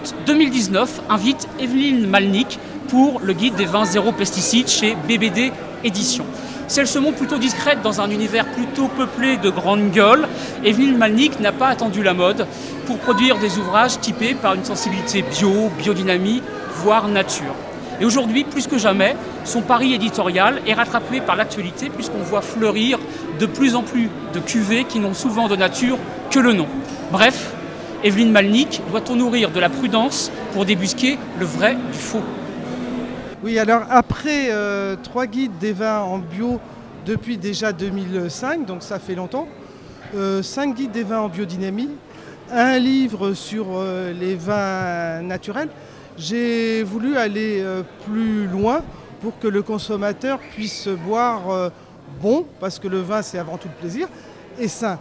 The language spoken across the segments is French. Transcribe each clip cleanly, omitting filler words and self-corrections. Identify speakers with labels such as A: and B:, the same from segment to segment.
A: août 2019 invite Evelyne Malnik pour le guide des vins zéro pesticides chez BBD Éditions. Si elle se montre plutôt discrète dans un univers plutôt peuplé de grandes gueules, Evelyne Malnik n'a pas attendu la mode pour produire des ouvrages typés par une sensibilité bio, biodynamie, voire nature. Et aujourd'hui, plus que jamais, son pari éditorial est rattrapé par l'actualité puisqu'on voit fleurir de plus en plus de cuvées qui n'ont souvent de nature que le nom. Bref, Evelyne Malnik doit-on nourrir de la prudence pour débusquer le vrai du faux?
B: Oui, alors après 3 guides des vins en bio depuis déjà 2005, donc ça fait longtemps, 5 guides des vins en biodynamie, un livre sur les vins naturels, j'ai voulu aller plus loin pour que le consommateur puisse boire bon, parce que le vin c'est avant tout le plaisir, et sain.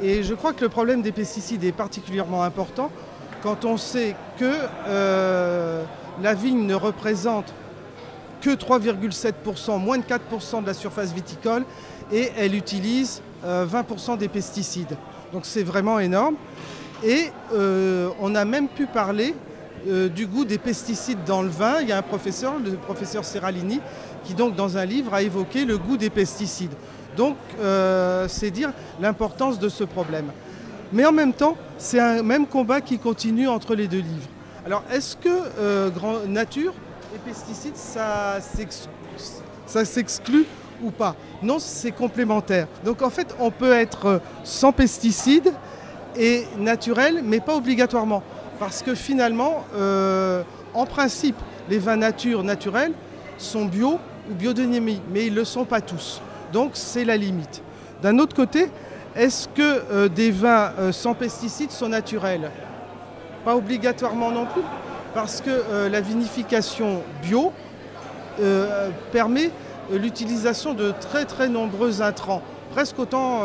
B: Et je crois que le problème des pesticides est particulièrement important quand on sait que la vigne ne représente que 3,7%, moins de 4% de la surface viticole, et elle utilise 20% des pesticides. Donc c'est vraiment énorme. Et on a même pu parler du goût des pesticides dans le vin. Il y a un professeur, le professeur Serralini, qui donc dans un livre a évoqué le goût des pesticides. Donc c'est dire l'importance de ce problème. Mais en même temps, c'est un même combat qui continue entre les deux livres. Alors est-ce que nature et pesticides, ça s'exclut ou pas? Non, c'est complémentaire. Donc en fait, on peut être sans pesticides et naturel, mais pas obligatoirement. Parce que finalement, en principe, les vins nature naturels sont bio ou biodynamie, mais ils ne le sont pas tous. Donc c'est la limite. D'un autre côté, est-ce que des vins sans pesticides sont naturels? Pas obligatoirement non plus, parce que la vinification bio permet l'utilisation de très nombreux intrants, presque autant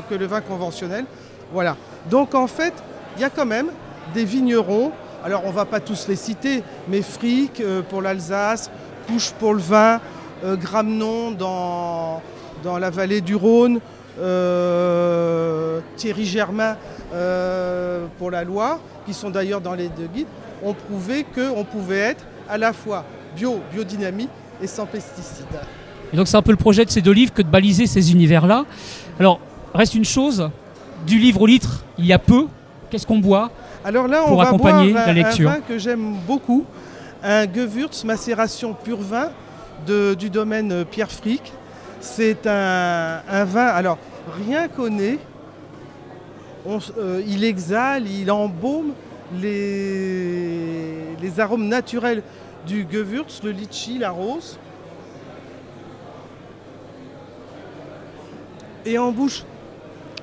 B: que le vin conventionnel. Voilà. Donc en fait, il y a quand même des vignerons, alors on ne va pas tous les citer, mais Frick pour l'Alsace, Couche pour le vin, Gramenon dans la vallée du Rhône, Thierry Germain pour la Loire, qui sont d'ailleurs dans les deux guides, ont prouvé qu'on pouvait être à la fois biodynamie et sans pesticides.
A: Et donc c'est un peu le projet de ces deux livres que de baliser ces univers-là. Alors, reste une chose, du livre au litre, il y a peu. Qu'est-ce qu'on boit
B: alors là,
A: pour accompagner la lecture?
B: Un vin que j'aime beaucoup, un Gewürz macération pur vin du domaine Pierre Frick. C'est un vin, alors rien qu'au nez, il exhale, il embaume les arômes naturels du Gewürz, le litchi, la rose. Et en bouche,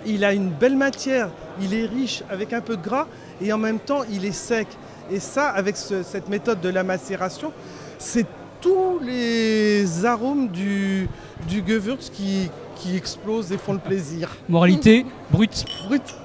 B: il a une belle matière, il est riche avec un peu de gras et en même temps il est sec. Et ça, avec cette méthode de la macération, c'est tous les arômes du Gewürz qui explosent et font le plaisir.
A: Moralité, brut.
B: Brut.